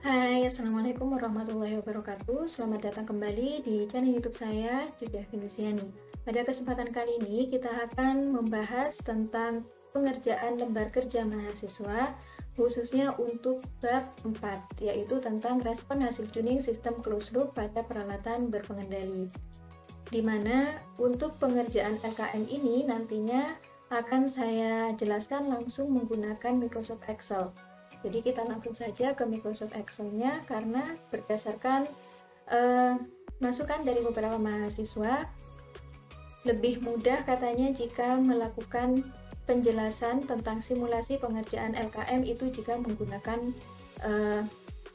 Hai, Assalamualaikum warahmatullahi wabarakatuh. Selamat datang kembali di channel YouTube saya, Judah Finusiani. Pada kesempatan kali ini, kita akan membahas tentang pengerjaan lembar kerja mahasiswa, khususnya untuk bab 4, yaitu tentang respon hasil tuning sistem closed loop pada peralatan berpengendali. Di mana untuk pengerjaan LKM ini nantinya akan saya jelaskan langsung menggunakan Microsoft Excel. Jadi kita langsung saja ke Microsoft Excel-nya karena berdasarkan masukan dari beberapa mahasiswa lebih mudah katanya jika melakukan penjelasan tentang simulasi pengerjaan LKM itu jika menggunakan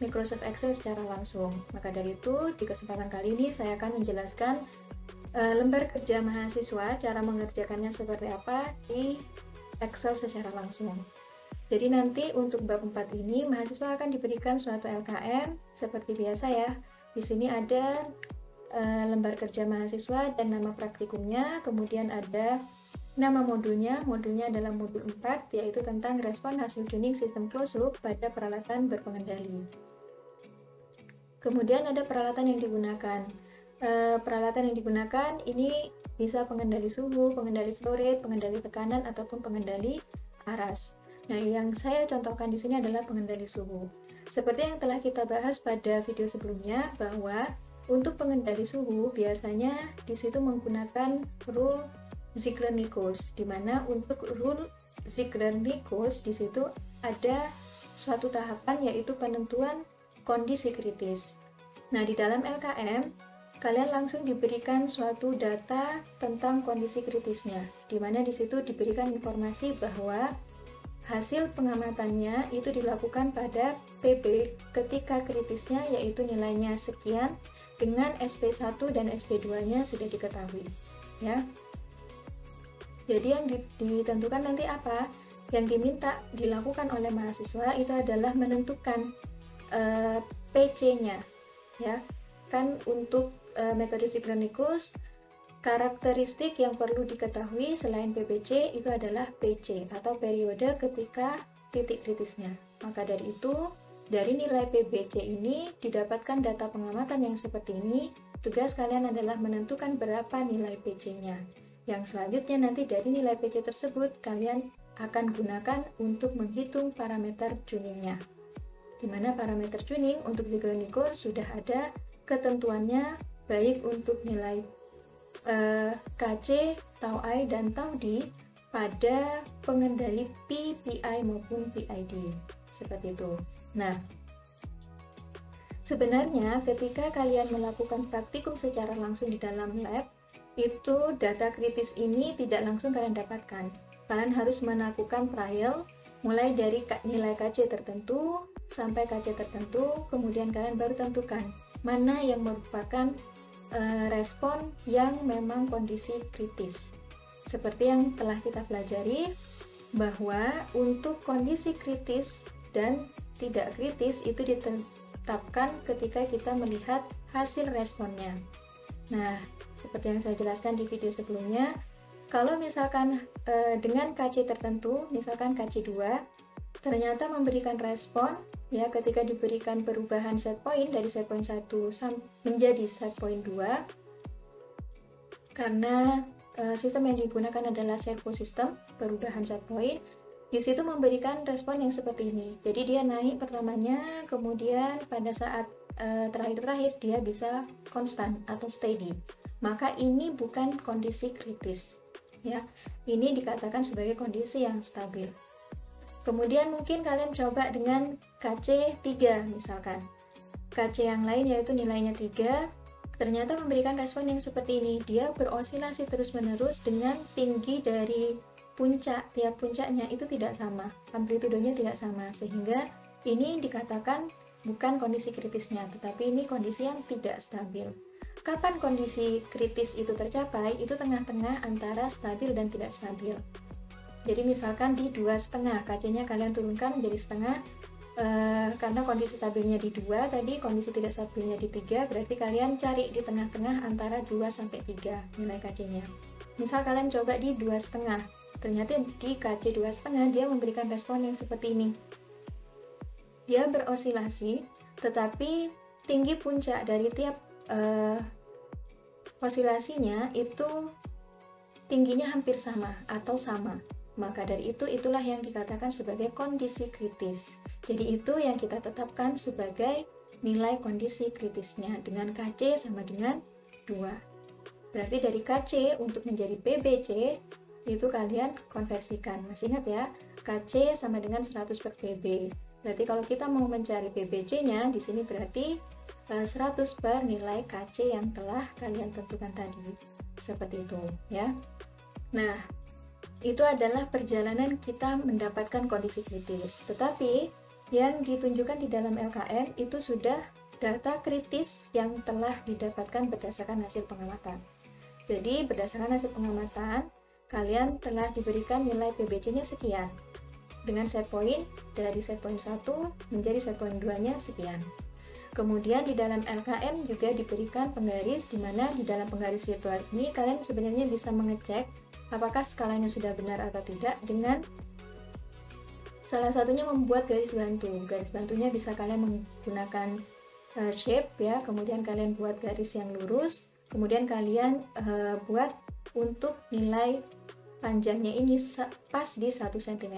Microsoft Excel secara langsung. Maka dari itu di kesempatan kali ini saya akan menjelaskan lembar kerja mahasiswa, cara mengerjakannya seperti apa di Excel secara langsung. Jadi nanti untuk bab 4 ini mahasiswa akan diberikan suatu LKM seperti biasa ya. Di sini ada lembar kerja mahasiswa dan nama praktikumnya, kemudian ada nama modulnya. Modulnya adalah modul 4 yaitu tentang respon hasil tuning sistem closed loop pada peralatan berpengendali. Kemudian ada peralatan yang digunakan. Peralatan yang digunakan ini bisa pengendali suhu, pengendali flow rate, pengendali tekanan ataupun pengendali aras. Nah, yang saya contohkan di sini adalah pengendali suhu. Seperti yang telah kita bahas pada video sebelumnya, bahwa untuk pengendali suhu biasanya di situ menggunakan rule Ziegler-Nichols, di mana untuk rule Ziegler-Nichols di situ ada suatu tahapan yaitu penentuan kondisi kritis. Nah, di dalam LKM kalian langsung diberikan suatu data tentang kondisi kritisnya, di mana di situ diberikan informasi bahwa hasil pengamatannya itu dilakukan pada PB ketika kritisnya yaitu nilainya sekian dengan SP1 dan SP2-nya sudah diketahui ya. Jadi yang ditentukan nanti apa? Yang diminta dilakukan oleh mahasiswa itu adalah menentukan PC-nya ya. Kan untuk metode Ziegler-Nichols karakteristik yang perlu diketahui selain PPC itu adalah PC atau periode ketika titik kritisnya. Maka dari itu, dari nilai PBC ini didapatkan data pengamatan yang seperti ini. Tugas kalian adalah menentukan berapa nilai PC-nya. Yang selanjutnya nanti dari nilai PC tersebut kalian akan gunakan untuk menghitung parameter tuningnya. Di mana parameter tuning untuk Ziegler-Nichols sudah ada ketentuannya baik untuk nilai KC, tau I, dan tau D pada pengendali P, PI maupun PID seperti itu. Nah, sebenarnya ketika kalian melakukan praktikum secara langsung di dalam lab, itu data kritis ini tidak langsung kalian dapatkan. Kalian harus melakukan trial mulai dari nilai KC tertentu sampai KC tertentu, kemudian kalian baru tentukan mana yang merupakan respon yang memang kondisi kritis. Seperti yang telah kita pelajari bahwa untuk kondisi kritis dan tidak kritis itu ditetapkan ketika kita melihat hasil responnya. Nah, seperti yang saya jelaskan di video sebelumnya, kalau misalkan dengan KC tertentu, misalkan KC2 ternyata memberikan respon ya ketika diberikan perubahan set point dari set point 1 menjadi set point 2 karena sistem yang digunakan adalah servo system perubahan set point, di situ memberikan respon yang seperti ini. Jadi dia naik pertamanya, kemudian pada saat terakhir-terakhir dia bisa konstan atau steady. Maka ini bukan kondisi kritis ya. Ini dikatakan sebagai kondisi yang stabil. Kemudian mungkin kalian coba dengan KC 3 misalkan. KC yang lain yaitu nilainya 3, ternyata memberikan respon yang seperti ini. Dia berosilasi terus-menerus dengan tinggi dari puncak, tiap puncaknya itu tidak sama, amplitudenya tidak sama, sehingga ini dikatakan bukan kondisi kritisnya, tetapi ini kondisi yang tidak stabil. Kapan kondisi kritis itu tercapai? Itu tengah-tengah antara stabil dan tidak stabil. Jadi misalkan di 2,5 KC-nya kalian turunkan menjadi setengah, karena kondisi stabilnya di 2 tadi, kondisi tidak stabilnya di 3, berarti kalian cari di tengah-tengah antara 2 sampai 3 nilai KC-nya. Misal kalian coba di 2,5, ternyata di KC 2,5 dia memberikan respon yang seperti ini. Dia berosilasi tetapi tinggi puncak dari tiap osilasinya itu tingginya hampir sama atau sama. Maka dari itu, itulah yang dikatakan sebagai kondisi kritis. Jadi itu yang kita tetapkan sebagai nilai kondisi kritisnya dengan Kc sama dengan 2. Berarti dari Kc untuk menjadi PbC itu kalian konversikan. Masih ingat ya, Kc sama dengan 100 per Pb. Berarti kalau kita mau mencari PbC-nya, di sini berarti 100 per nilai Kc yang telah kalian tentukan tadi. Seperti itu ya. Nah, itu adalah perjalanan kita mendapatkan kondisi kritis. Tetapi yang ditunjukkan di dalam LKM itu sudah data kritis yang telah didapatkan berdasarkan hasil pengamatan. Jadi berdasarkan hasil pengamatan, kalian telah diberikan nilai PbC-nya sekian. Dengan set point dari set point 1 menjadi set point 2-nya sekian. Kemudian di dalam LKM juga diberikan penggaris, di mana di dalam penggaris virtual ini kalian sebenarnya bisa mengecek apakah skalanya sudah benar atau tidak dengan salah satunya membuat garis bantu. Garis bantunya bisa kalian menggunakan shape ya, kemudian kalian buat garis yang lurus, kemudian kalian buat untuk nilai panjangnya ini pas di 1 cm.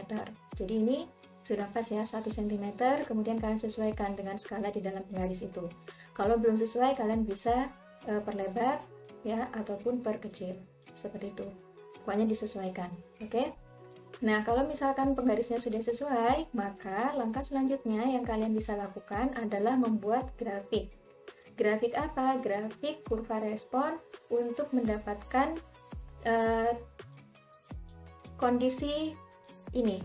Jadi ini sudah pas ya 1 cm, kemudian kalian sesuaikan dengan skala di dalam penggaris itu. Kalau belum sesuai, kalian bisa perlebar ya ataupun perkecil seperti itu. Pokoknya disesuaikan, oke? Nah, kalau misalkan penggarisnya sudah sesuai, maka langkah selanjutnya yang kalian bisa lakukan adalah membuat grafik. Grafik apa? Grafik kurva respon untuk mendapatkan kondisi ini,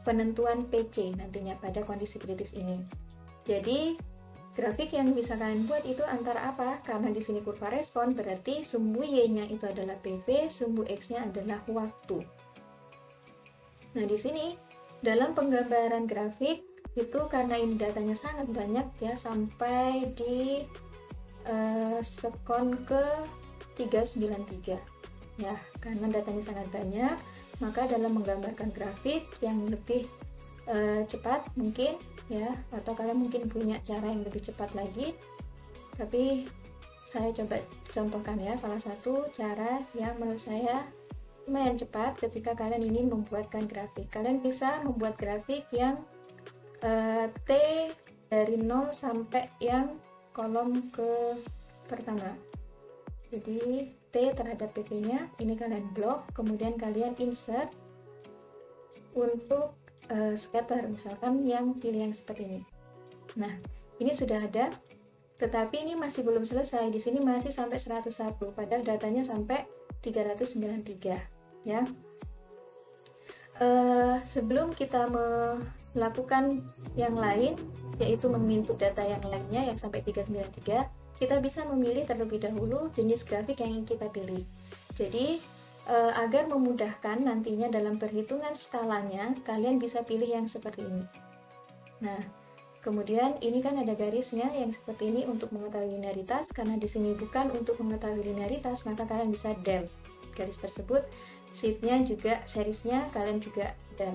penentuan PC nantinya pada kondisi kritis ini. Jadi, grafik yang bisa kalian buat itu antara apa? Karena di sini kurva respon, berarti sumbu Y-nya itu adalah PV, sumbu X-nya adalah waktu. Nah, di sini dalam penggambaran grafik itu karena ini datanya sangat banyak ya, sampai di sekon ke 393 ya, karena datanya sangat banyak, maka dalam menggambarkan grafik yang lebih cepat mungkin ya, atau kalian mungkin punya cara yang lebih cepat lagi, tapi saya coba contohkan ya salah satu cara yang menurut saya lumayan cepat ketika kalian ingin membuatkan grafik. Kalian bisa membuat grafik yang T dari 0 sampai yang kolom ke pertama. Jadi T terhadap PP nya ini kalian blok, kemudian kalian insert untuk scatter, misalkan yang pilih yang seperti ini. Nah, ini sudah ada, tetapi ini masih belum selesai. Di sini masih sampai 101, padahal datanya sampai 393 ya. Sebelum kita melakukan yang lain, yaitu menginput data yang lainnya yang sampai 393, kita bisa memilih terlebih dahulu jenis grafik yang ingin kita pilih. Jadi agar memudahkan nantinya dalam perhitungan skalanya, kalian bisa pilih yang seperti ini. Nah, kemudian ini kan ada garisnya yang seperti ini untuk mengetahui linearitas. Karena di sini bukan untuk mengetahui linearitas, maka kalian bisa del garis tersebut. Sheetnya juga, seriesnya kalian juga del.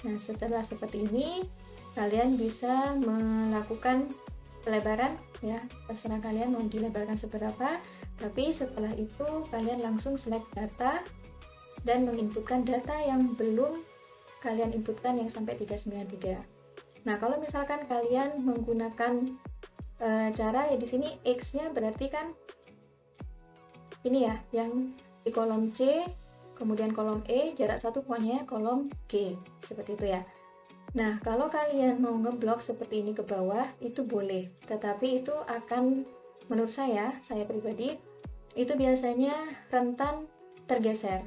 Nah, setelah seperti ini, kalian bisa melakukan pelebaran ya, terserah kalian mau dilebarkan seberapa. Tapi setelah itu kalian langsung select data dan menginputkan data yang belum kalian inputkan yang sampai 393. Nah, kalau misalkan kalian menggunakan cara ya di sini X-nya berarti kan ini ya, yang di kolom C, kemudian kolom E, jarak satu pokoknya kolom G, seperti itu ya. Nah, kalau kalian mau ngeblok seperti ini ke bawah, itu boleh. Tetapi itu akan, menurut saya pribadi, itu biasanya rentan tergeser.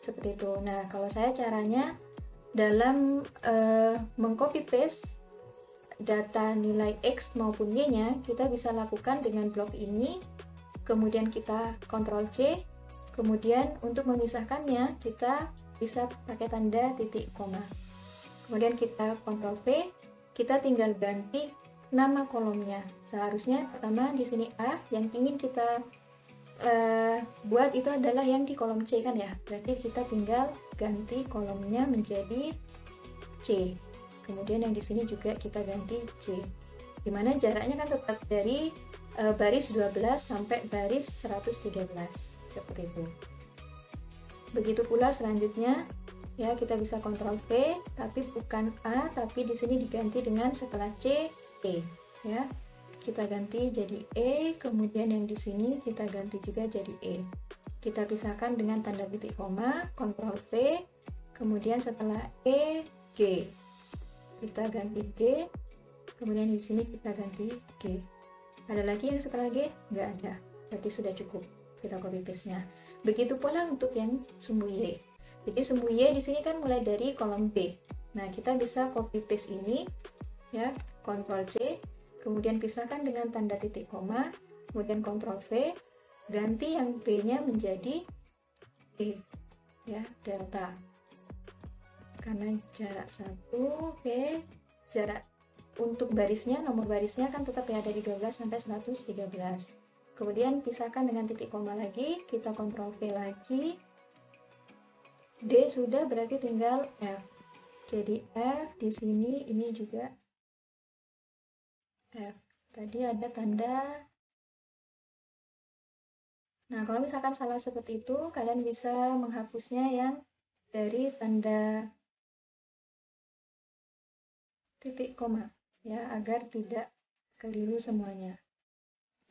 Seperti itu. Nah, kalau saya caranya dalam mengcopy paste data nilai X maupun Y-nya, kita bisa lakukan dengan blok ini, kemudian kita Ctrl C, kemudian untuk memisahkannya, kita bisa pakai tanda titik koma. Kemudian kita Ctrl V, kita tinggal ganti nama kolomnya. Seharusnya pertama di sini A, yang ingin kita buat itu adalah yang di kolom C kan ya. Berarti kita tinggal ganti kolomnya menjadi C. Kemudian yang di sini juga kita ganti C. dimana jaraknya kan tetap dari baris 12 sampai baris 113, seperti itu. Begitu pula selanjutnya, ya kita bisa kontrol V, tapi bukan A, tapi di sini diganti dengan setelah C, E, ya. Kita ganti jadi E, kemudian yang di sini kita ganti juga jadi E. Kita pisahkan dengan tanda titik koma, kontrol V, kemudian setelah E, G. Kita ganti G, kemudian di sini kita ganti G. Ada lagi yang setelah G? Nggak ada, berarti sudah cukup kita copy paste-nya. Begitu pula untuk yang sumbu Y. Jadi sumbu Y di sini kan mulai dari kolom B. Nah, kita bisa copy paste ini, ya, Ctrl C, kemudian pisahkan dengan tanda titik koma, kemudian Ctrl V, ganti yang B-nya menjadi E, ya, delta. Karena jarak 1, oke, jarak untuk barisnya, nomor barisnya kan tetap ya dari 12 sampai 113. Kemudian pisahkan dengan titik koma lagi, kita Ctrl V lagi. D sudah, berarti tinggal F. Jadi F di sini ini juga F. Tadi ada tanda. Nah, kalau misalkan salah seperti itu, kalian bisa menghapusnya yang dari tanda titik koma, ya, agar tidak keliru semuanya.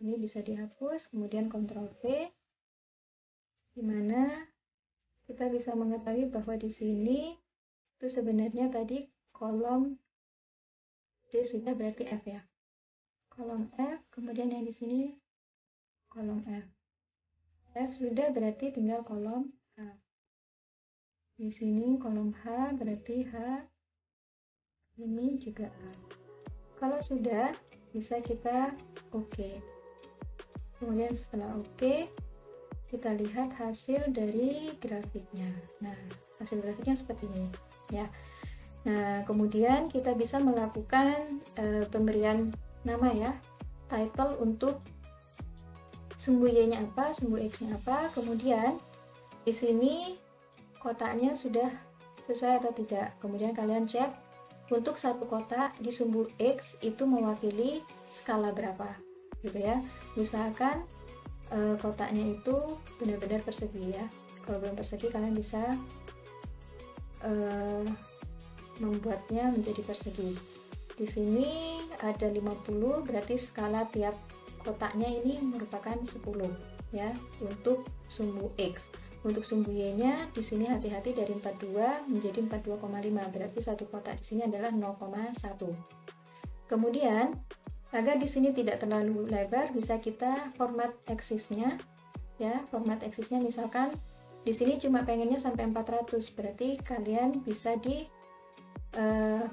Ini bisa dihapus, kemudian Ctrl V, di mana kita bisa mengetahui bahwa di sini itu sebenarnya tadi kolom D sudah berarti F, ya. Kolom F, kemudian yang di sini kolom F. F sudah berarti tinggal kolom H. Di sini kolom H berarti H. Ini juga H. Kalau sudah, bisa kita oke. Kemudian setelah oke, kita lihat hasil dari grafiknya. Nah, hasil grafiknya seperti ini, ya. Nah, kemudian kita bisa melakukan pemberian nama, ya, title untuk sumbu Y-nya apa, sumbu X-nya apa. Kemudian di sini kotaknya sudah sesuai atau tidak. Kemudian kalian cek untuk satu kotak di sumbu X itu mewakili skala berapa, gitu ya. Misalkan kotaknya itu benar-benar persegi, ya. Kalau belum persegi, kalian bisa membuatnya menjadi persegi. Di sini ada 50, berarti skala tiap kotaknya ini merupakan 10, ya, untuk sumbu X. Untuk sumbu Y-nya di sini hati-hati dari 42 menjadi 42,5, berarti satu kotak di sini adalah 0,1. Kemudian agar di sini tidak terlalu lebar, bisa kita format axis-nya, ya. Format axis-nya misalkan di sini cuma pengennya sampai 400, berarti kalian bisa di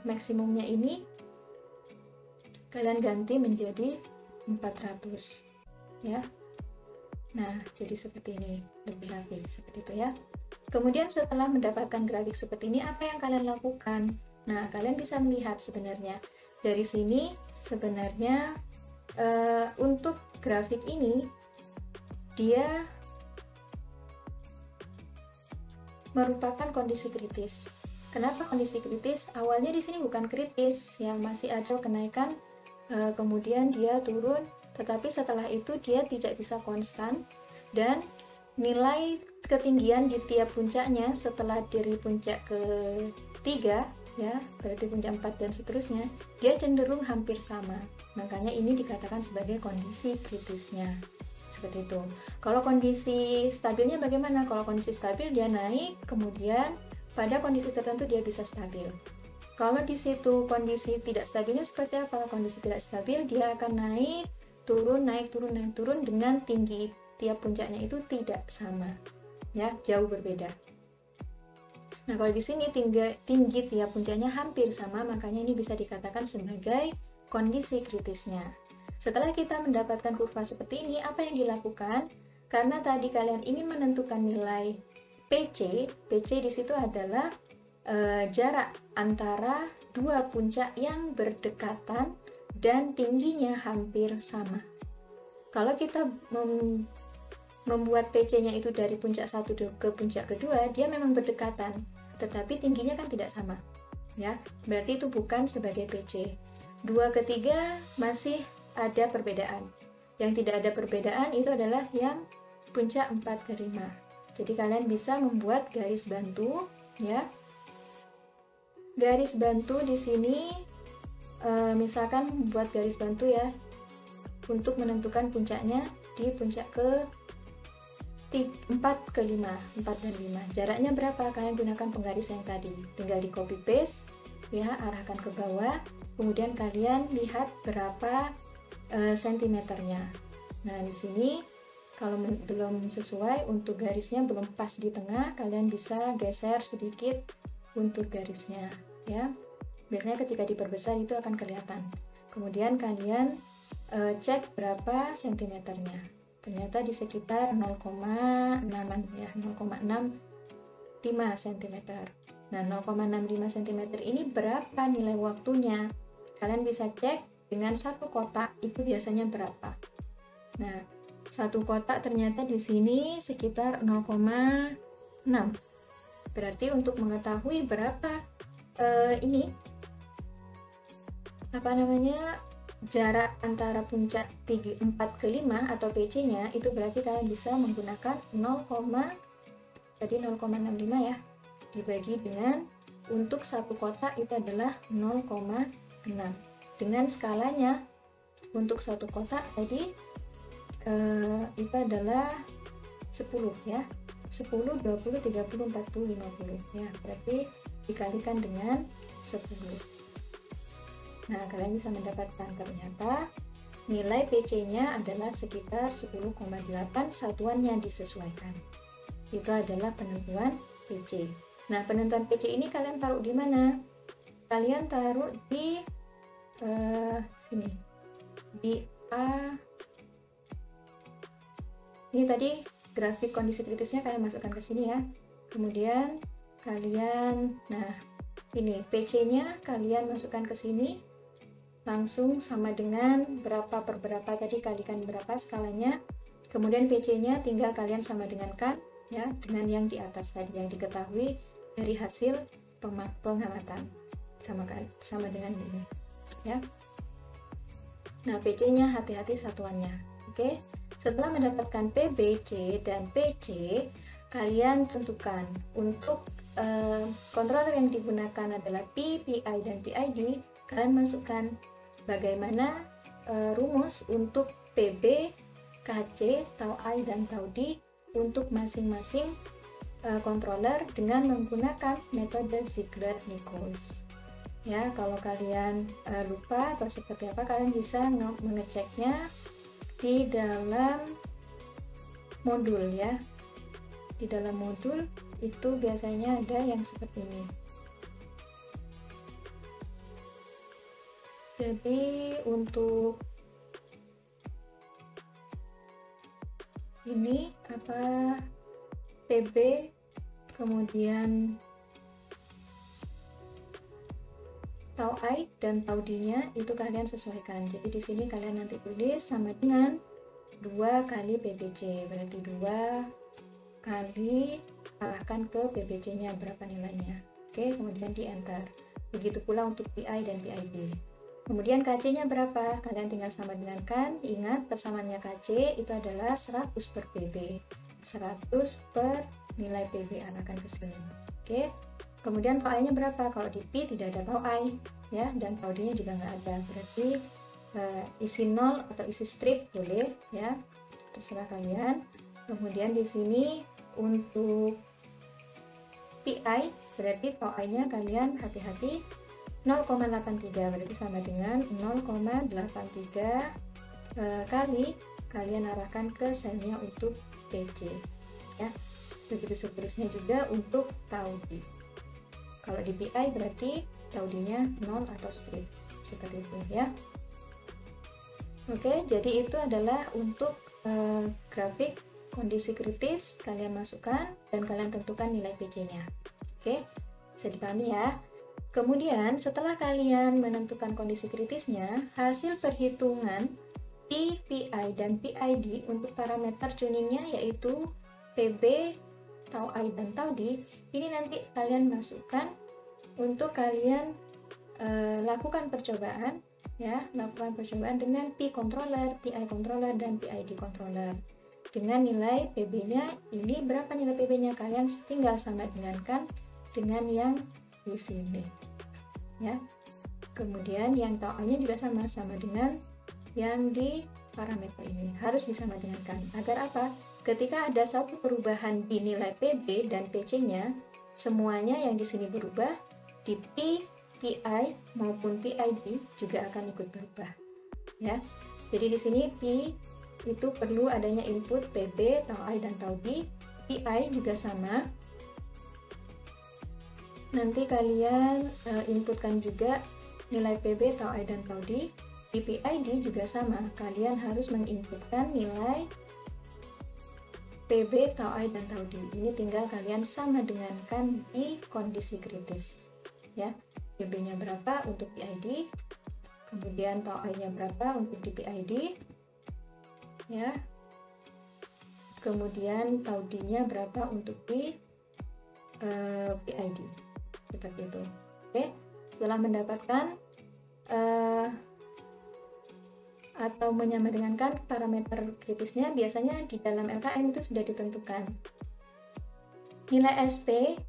maksimumnya ini kalian ganti menjadi 400, ya. Nah, jadi seperti ini, lebih rapi, seperti itu, ya. Kemudian setelah mendapatkan grafik seperti ini, apa yang kalian lakukan? Nah, kalian bisa melihat sebenarnya dari sini sebenarnya untuk grafik ini dia merupakan kondisi kritis. Kenapa kondisi kritis? Awalnya di sini bukan kritis, yang masih ada kenaikan, kemudian dia turun, tetapi setelah itu dia tidak bisa konstan, dan nilai ketinggian di tiap puncaknya setelah dari puncak ketiga, ya, berarti puncak 4 dan seterusnya, dia cenderung hampir sama. Makanya ini dikatakan sebagai kondisi kritisnya. Seperti itu. Kalau kondisi stabilnya bagaimana? Kalau kondisi stabil dia naik, kemudian pada kondisi tertentu dia bisa stabil. Kalau di situ kondisi tidak stabilnya seperti apa? Kondisi tidak stabil dia akan naik, turun, naik, turun, naik, turun, dengan tinggi tiap puncaknya itu tidak sama, ya, jauh berbeda. Nah, kalau di sini tinggi tiap puncaknya hampir sama, makanya ini bisa dikatakan sebagai kondisi kritisnya. Setelah kita mendapatkan kurva seperti ini, apa yang dilakukan? Karena tadi kalian ingin menentukan nilai PC di situ adalah jarak antara dua puncak yang berdekatan dan tingginya hampir sama. Kalau kita membuat PC-nya itu dari puncak 1 ke puncak kedua, dia memang berdekatan, tetapi tingginya kan tidak sama, ya. Berarti itu bukan sebagai PC. 2 ke 3 masih ada perbedaan. Yang tidak ada perbedaan itu adalah yang puncak 4 ke 5. Jadi kalian bisa membuat garis bantu ya. Garis bantu di sini misalkan membuat garis bantu ya untuk menentukan puncaknya di puncak ke 4 ke 5, 4 dan 5. Jaraknya berapa? Kalian gunakan penggaris yang tadi. Tinggal di copy paste ya, arahkan ke bawah. Kemudian kalian lihat berapa sentimeternya. Nah, di sini kalau belum sesuai untuk garisnya belum pas di tengah, kalian bisa geser sedikit untuk garisnya ya. Biasanya ketika diperbesar itu akan kelihatan. Kemudian kalian cek berapa sentimeternya. Ternyata di sekitar 0,6 ya, 0,65 cm. Nah, 0,65 cm ini berapa nilai waktunya? Kalian bisa cek dengan satu kotak itu biasanya berapa. Nah, satu kotak ternyata di sini sekitar 0,6. Berarti untuk mengetahui berapa ini jarak antara puncak 4 ke 5 atau PC-nya, itu berarti kalian bisa menggunakan 0,65 ya, dibagi dengan untuk satu kotak itu adalah 0,6. Dengan skalanya untuk satu kotak tadi itu adalah 10 ya, 10, 20, 30, 40, 50 ya, berarti dikalikan dengan 10. Nah, kalian bisa mendapatkan ternyata nilai PC-nya adalah sekitar 10,8, satuan yang disesuaikan. Itu adalah penentuan PC. Nah, penentuan PC ini kalian taruh di mana? Kalian taruh di sini, di A. Ini tadi grafik kondisi kritisnya kalian masukkan ke sini ya. Kemudian kalian, nah ini PC-nya kalian masukkan ke sini, langsung sama dengan berapa per berapa tadi, kalikan berapa skalanya. Kemudian PC-nya tinggal kalian sama dengan kan ya, dengan yang di atas tadi yang diketahui dari hasil pengamatan, sama dengan ini ya. Nah, PC-nya hati-hati satuannya. Oke. Setelah mendapatkan PBC dan PC, kalian tentukan untuk controller yang digunakan adalah P, PI, dan PID. Kalian masukkan bagaimana rumus untuk PB, KC, tau I, dan tau D untuk masing-masing controller dengan menggunakan metode Ziegler-Nichols. Ya, kalau kalian lupa atau seperti apa, kalian bisa mengeceknya di dalam modul ya. Di dalam modul itu biasanya ada yang seperti ini. Jadi untuk ini apa, PB, kemudian tau I dan tau D-nya itu kalian sesuaikan. Jadi di sini kalian nanti tulis sama dengan 2 kali PBC, berarti 2 kali arahkan ke PBC-nya berapa nilainya. Oke, kemudian di enter. Begitu pula untuk PI dan PID. Kemudian KC-nya berapa? Kalian tinggal sama dengan kan. Ingat persamaannya KC itu adalah 100 per PB. 100 per nilai PB arahkan ke sini. Oke. Kemudian tau I-nya berapa? Kalau di P tidak ada tau I ya, dan tau D-nya juga nggak ada. Berarti isi 0 atau isi strip boleh ya, terserah kalian. Kemudian di sini untuk PI berarti tau I-nya kalian hati-hati 0,83, berarti sama dengan 0,83 kali kalian arahkan ke selnya untuk PC ya. Begitu seterusnya juga untuk tau D. Kalau di PI berarti tau D-nya 0 atau strip, seperti itu ya. Oke, jadi itu adalah untuk grafik kondisi kritis, kalian masukkan dan kalian tentukan nilai PC-nya. Oke, bisa dipahami ya. Kemudian setelah kalian menentukan kondisi kritisnya, hasil perhitungan P, PI, dan PID untuk parameter tuningnya yaitu PB, tau I, dan tau D, ini nanti kalian masukkan untuk kalian lakukan percobaan ya, lakukan percobaan dengan P controller, PI controller, dan PID controller. Dengan nilai PB-nya, ini berapa nilai PB-nya? Kalian tinggal samakan dengan yang di sini. Ya. Kemudian yang tau A-nya juga sama dengan yang di parameter ini. Harus disamakan. Agar apa? Ketika ada satu perubahan di nilai PB dan PC-nya, semuanya yang di sini berubah, di P, PI maupun PID juga akan ikut berubah. Ya. Jadi di sini P itu perlu adanya input PB, tau I, dan tau B. PI juga sama. Nanti kalian inputkan juga nilai PB, tau I, dan tau D. Di PID juga sama. Kalian harus menginputkan nilai PB, tau I, dan tau D. Ini tinggal kalian sama dengankan di kondisi kritis. Ya, PB-nya berapa untuk PID, kemudian tau I-nya berapa untuk di PID. Ya, kemudian tau D-nya berapa untuk di PID, seperti itu. Oke, setelah mendapatkan atau menyamadengankan parameter kritisnya, biasanya di dalam LKM itu sudah ditentukan nilai SP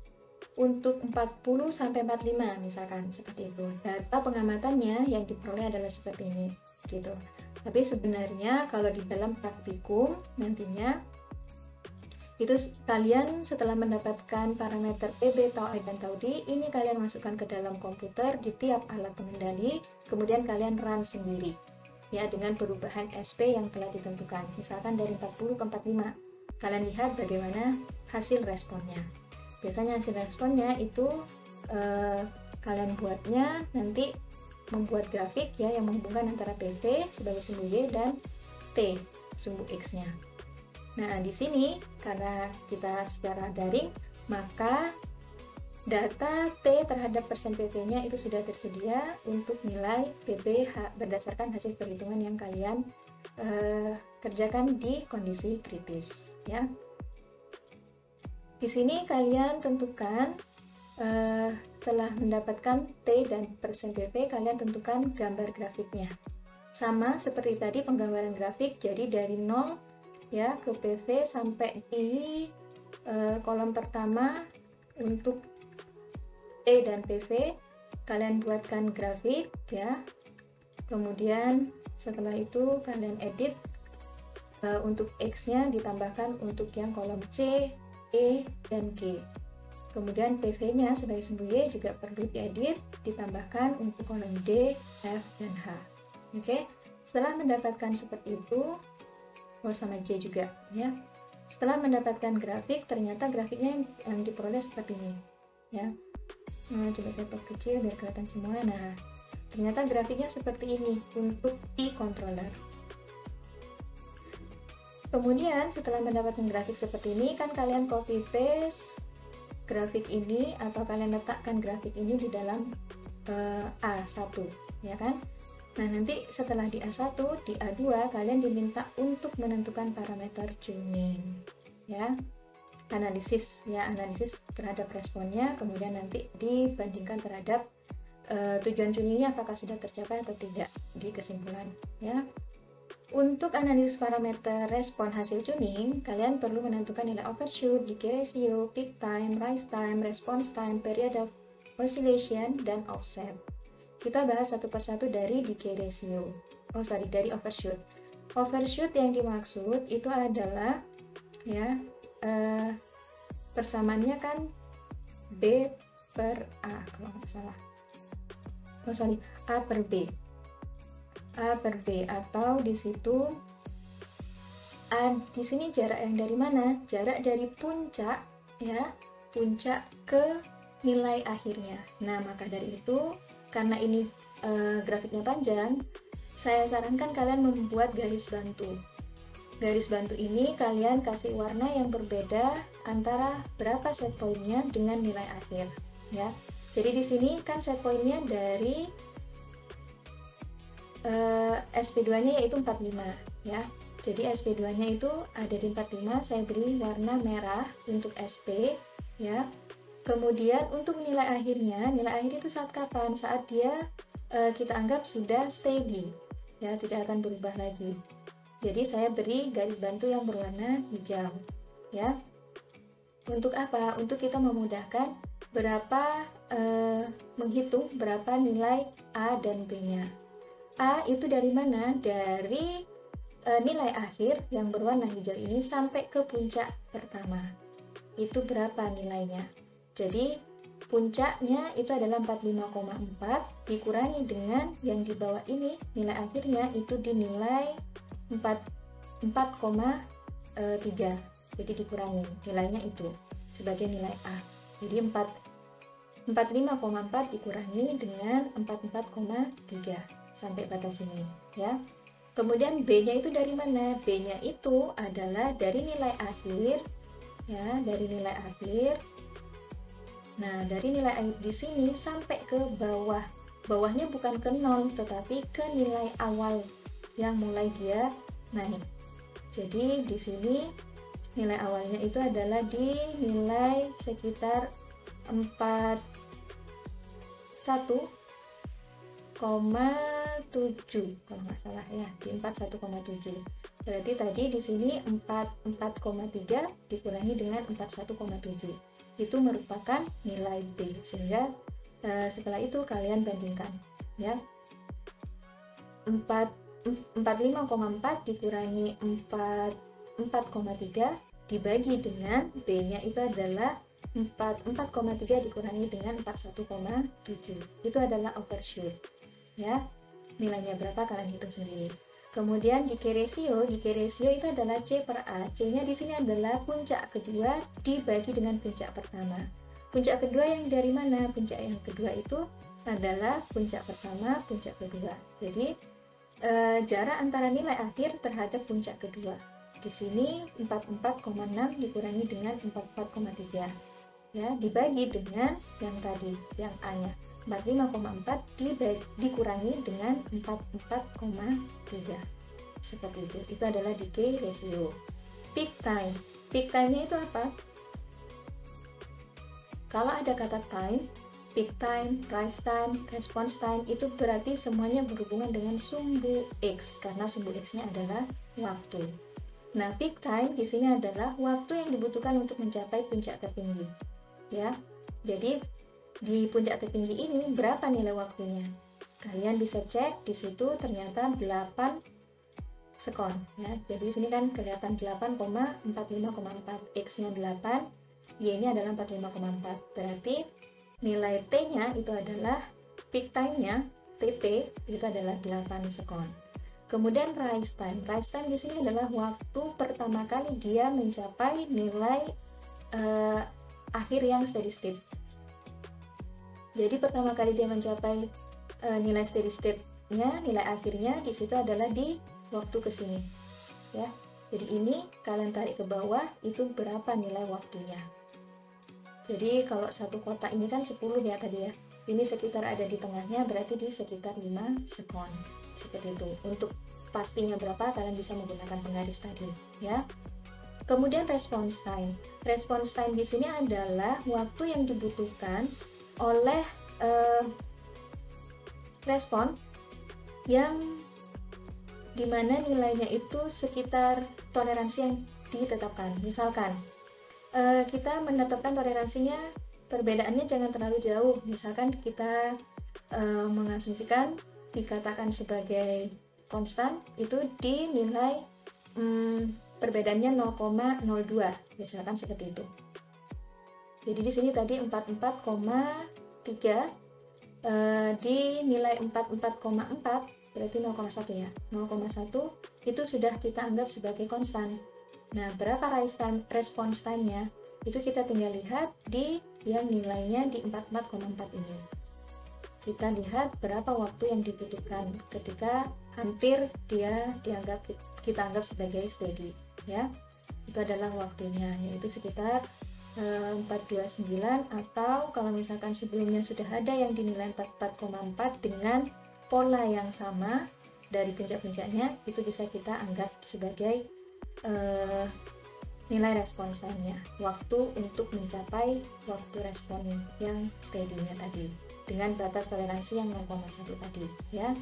untuk 40 sampai 45 misalkan, seperti itu. Data pengamatannya yang diperoleh adalah seperti ini, gitu. Tapi sebenarnya kalau di dalam praktikum nantinya itu kalian setelah mendapatkan parameter PB, tau I, dan tau D, ini kalian masukkan ke dalam komputer di tiap alat pengendali, kemudian kalian run sendiri ya dengan perubahan SP yang telah ditentukan. Misalkan dari 40 ke 45. Kalian lihat bagaimana hasil responnya. Biasanya hasil responnya itu kalian buatnya nanti membuat grafik ya yang menghubungkan antara PV sebagai sumbu Y dan T sumbu X-nya. Nah, di sini karena kita secara daring, maka data T terhadap persen PV-nya itu sudah tersedia untuk nilai PB berdasarkan hasil perhitungan yang kalian kerjakan di kondisi kritis ya. Di sini kalian tentukan telah mendapatkan T dan persen PV, kalian tentukan gambar grafiknya. Sama seperti tadi penggambaran grafik, jadi dari 0 ya ke PV sampai di kolom pertama untuk T dan PV, kalian buatkan grafik ya. Kemudian setelah itu kalian edit untuk X-nya ditambahkan untuk yang kolom C, E, dan G. Kemudian PV-nya sebagai sumbu Y juga perlu diedit, ditambahkan untuk kolom D, F, dan H. Oke, setelah mendapatkan seperti itu, sama J juga ya. Setelah mendapatkan grafik, ternyata grafiknya yang diperoleh seperti ini ya. Nah, coba saya perkecil biar kelihatan semua. Nah, ternyata grafiknya seperti ini untuk T controller. Kemudian setelah mendapatkan grafik seperti ini, kan kalian copy paste grafik ini atau kalian letakkan grafik ini di dalam A1 ya kan. Nah, nanti setelah di A1, di A2 kalian diminta untuk menentukan parameter tuning ya. Analisis terhadap responnya, kemudian nanti dibandingkan terhadap tujuan tuningnya apakah sudah tercapai atau tidak di kesimpulan ya. Untuk analisis parameter respon hasil tuning, kalian perlu menentukan nilai overshoot, decay ratio, peak time, rise time, response time, period of oscillation, dan offset. Kita bahas satu persatu dari decay ratio. Dari overshoot. Overshoot yang dimaksud itu adalah ya persamaannya kan B per A kalau nggak salah. A per B. A per B, atau di situ di sini jarak yang dari mana? Jarak dari puncak ya, puncak ke nilai akhirnya. Nah, maka dari itu karena ini grafiknya panjang, saya sarankan kalian membuat garis bantu. Garis bantu ini kalian kasih warna yang berbeda antara berapa set pointnya dengan nilai akhir ya. Jadi di sini kan set pointnya dari SP2-nya yaitu 45 ya. Jadi SP2-nya itu ada di 45, saya beri warna merah untuk SP ya. Kemudian untuk nilai akhirnya, nilai akhir itu saat kapan? Saat dia kita anggap sudah steady, ya, tidak akan berubah lagi. Jadi saya beri garis bantu yang berwarna hijau, ya. Untuk apa? Untuk kita memudahkan berapa menghitung berapa nilai A dan B-nya. A itu dari mana? Dari nilai akhir yang berwarna hijau ini sampai ke puncak pertama. Itu berapa nilainya? Jadi puncaknya itu adalah 45,4 dikurangi dengan yang di bawah ini, nilai akhirnya itu dinilai 4,3. Jadi dikurangi nilainya itu sebagai nilai A. Jadi 45,4 dikurangi dengan 44,3 sampai batas ini, ya. Kemudian B-nya itu dari mana? B-nya itu adalah dari nilai akhir, ya, dari nilai akhir. Nah, dari nilai akhir di sini sampai ke bawah. Bawahnya bukan ke 0, tetapi ke nilai awal yang mulai dia naik. Jadi di sini nilai awalnya itu adalah di nilai sekitar 41,7 kalau nggak salah, ya, di 41,7. Berarti tadi di sini 44,3 dikurangi dengan 41,7 itu merupakan nilai B, sehingga setelah itu kalian bandingkan, ya. 45,4 dikurangi 4,3 dibagi dengan B-nya itu adalah 4,3 dikurangi dengan 41,7. Itu adalah overshoot, ya. Nilainya berapa kalian hitung sendiri. Kemudian decay ratio itu adalah C per A. C-nya di sini adalah puncak kedua dibagi dengan puncak pertama. Puncak kedua yang dari mana? Puncak yang kedua itu adalah puncak pertama, puncak kedua. Jadi jarak antara nilai akhir terhadap puncak kedua. Di sini 44,6 dikurangi dengan 44,3. Ya, dibagi dengan yang tadi, yang A-nya. 45,4 dikurangi dengan 44,3. Seperti itu. Itu adalah decay ratio. Peak time. Peak time-nya itu apa? Kalau ada kata time, peak time, rise time, response time, itu berarti semuanya berhubungan dengan sumbu X, karena sumbu X-nya adalah waktu. Nah, peak time di sini adalah waktu yang dibutuhkan untuk mencapai puncak tertinggi. Ya. Jadi di puncak tertinggi ini berapa nilai waktunya? Kalian bisa cek di situ, ternyata 8 sekon, ya. Jadi di sini kan kelihatan 8,45,4, X-nya 8, Y-nya adalah 45,4. Berarti nilai T-nya itu adalah peak time-nya, TP itu adalah 8 sekon. Kemudian rise time. Rise time di sini adalah waktu pertama kali dia mencapai nilai akhir yang steady state. Jadi pertama kali dia mencapai nilai steady state-nya, nilai akhirnya di situ adalah di waktu kesini, ya. Jadi ini kalian tarik ke bawah, itu berapa nilai waktunya. Jadi kalau satu kotak ini kan 10 ya tadi, ya. Ini sekitar ada di tengahnya, berarti di sekitar 5 sekon. Seperti itu. Untuk pastinya berapa, kalian bisa menggunakan penggaris tadi, ya. Kemudian response time. Response time di sini adalah waktu yang dibutuhkan oleh respon yang dimana nilainya itu sekitar toleransi yang ditetapkan. Misalkan kita menetapkan toleransinya, perbedaannya jangan terlalu jauh. Misalkan kita mengasumsikan dikatakan sebagai konstan itu di nilai perbedaannya 0,02, misalkan seperti itu. Jadi di sini tadi 44,3 di nilai 44,4 berarti 0,1 ya. 0,1 itu sudah kita anggap sebagai konstan. Nah, berapa response time-nya? Itu kita tinggal lihat di yang nilainya di 44,4 ini. Kita lihat berapa waktu yang dibutuhkan ketika hampir dia kita anggap sebagai steady, ya. Itu adalah waktunya, yaitu sekitar 429, atau kalau misalkan sebelumnya sudah ada yang dinilai 44,4 dengan pola yang sama dari puncak-puncaknya, itu bisa kita anggap sebagai nilai respons time-nya, waktu untuk mencapai waktu respon yang steady-nya tadi. dengan batas toleransi yang 0,1 tadi ya.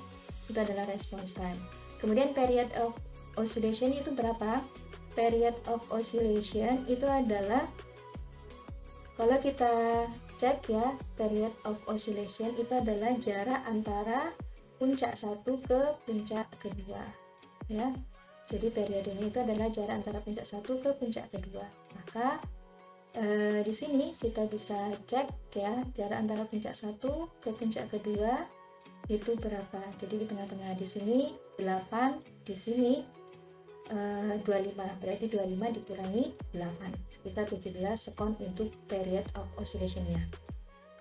Itu adalah response time. Kemudian period of oscillation itu berapa? Period of oscillation itu adalah, kalau kita cek ya, period of oscillation itu adalah jarak antara puncak satu ke puncak kedua ya. Jadi periodenya itu adalah jarak antara puncak satu ke puncak kedua. Maka di sini kita bisa cek ya, jarak antara puncak satu ke puncak kedua itu berapa. Jadi di tengah-tengah di sini 8, di sini 25, berarti 25 dikurangi 8, sekitar 17 sekon untuk period of oscillation-nya.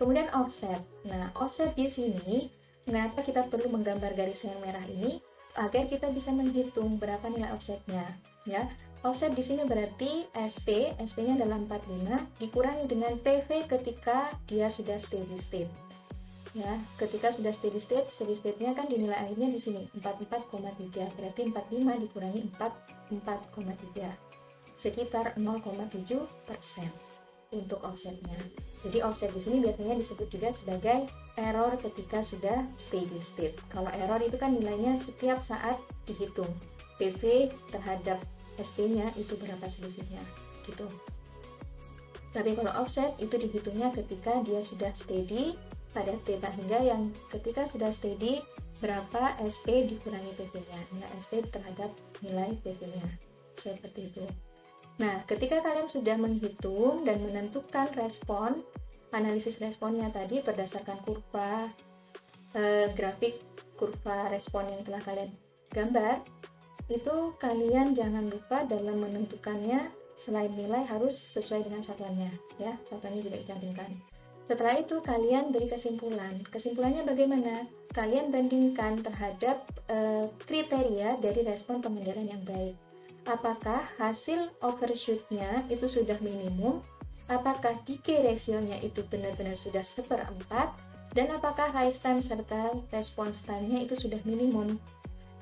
Kemudian offset. Nah, offset di sini, mengapa kita perlu menggambar garis yang merah ini? Agar kita bisa menghitung berapa nilai offsetnya ya. Offset di sini berarti SP-nya adalah 45 dikurangi dengan PV ketika dia sudah steady state. Ya, ketika sudah steady state-nya kan dinilai akhirnya di sini 44,3, berarti 45 dikurangi 44,3, sekitar 0,7% untuk offsetnya. Jadi offset di sini biasanya disebut juga sebagai error ketika sudah steady state. Kalau error itu kan nilainya setiap saat dihitung, PV terhadap SP-nya itu berapa selisihnya gitu. Tapi kalau offset itu dihitungnya ketika dia sudah steady pada T hingga yang ketika sudah steady berapa SP dikurangi PV-nya, nilai SP terhadap nilai PV-nya, seperti itu. Nah, ketika kalian sudah menghitung dan menentukan respon, analisis responnya tadi berdasarkan kurva, grafik kurva respon yang telah kalian gambar, itu kalian jangan lupa dalam menentukannya, selain nilai harus sesuai dengan satuannya, ya, satuannya juga dicantumkan. Setelah itu kalian beri kesimpulan. Kesimpulannya bagaimana? Kalian bandingkan terhadap kriteria dari respon pengendalian yang baik. Apakah hasil overshoot-nya itu sudah minimum? Apakah decay ratio-nya itu benar-benar sudah 1/4? Dan apakah rise time serta response time-nya itu sudah minimum?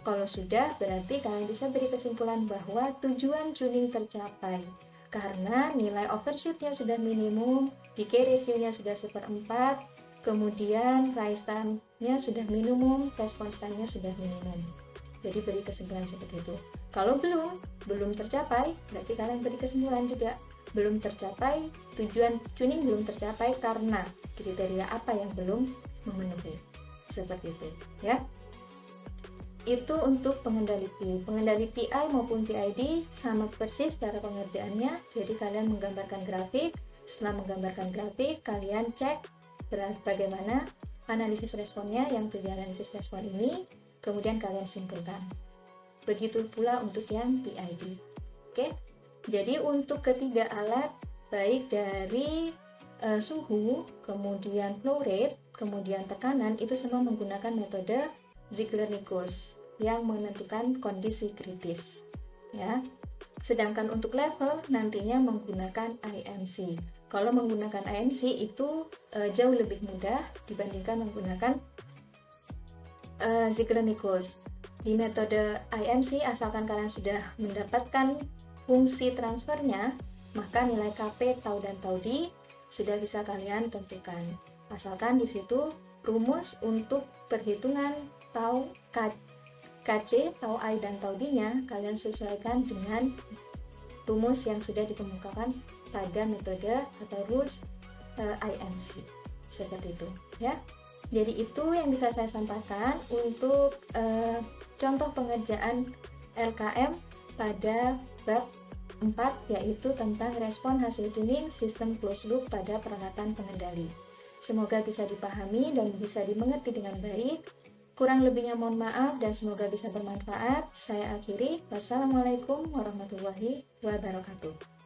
Kalau sudah, berarti kalian bisa beri kesimpulan bahwa tujuan tuning tercapai. Karena nilai overshoot-nya sudah minimum, decay ratio-nya sudah 1/4, kemudian rise time-nya sudah minimum, response time-nya sudah minimum. Jadi beri kesimpulan seperti itu. Kalau belum tercapai, berarti kalian beri kesimpulan juga belum tercapai, tujuan tuning belum tercapai karena kriteria apa yang belum memenuhi. Seperti itu, ya. Itu untuk pengendali P. Pengendali PI maupun PID sama persis cara pengerjaannya. Jadi kalian menggambarkan grafik. Setelah menggambarkan grafik, kalian cek bagaimana analisis responnya yang tujuan analisis respon ini. Kemudian kalian simpulkan. Begitu pula untuk yang PID. Oke. Jadi untuk ketiga alat, baik dari suhu, kemudian flow rate, kemudian tekanan, itu semua menggunakan metode Ziegler-Nichols yang menentukan kondisi kritis ya. Sedangkan untuk level nantinya menggunakan IMC. Kalau menggunakan IMC itu jauh lebih mudah dibandingkan menggunakan Ziegler-Nichols. Di metode IMC, asalkan kalian sudah mendapatkan fungsi transfernya, maka nilai KP, tau dan tau D sudah bisa kalian tentukan. Asalkan di situ rumus untuk perhitungan tau KC, tau I, dan tau D-nya kalian sesuaikan dengan rumus yang sudah dikemukakan pada metode atau rules IMC. Seperti itu, ya. Jadi itu yang bisa saya sampaikan untuk contoh pengerjaan LKM pada bab 4, yaitu tentang respon hasil tuning sistem closed loop pada peralatan pengendali. Semoga bisa dipahami dan bisa dimengerti dengan baik. Kurang lebihnya mohon maaf dan semoga bisa bermanfaat. Saya akhiri. Wassalamualaikum warahmatullahi wabarakatuh.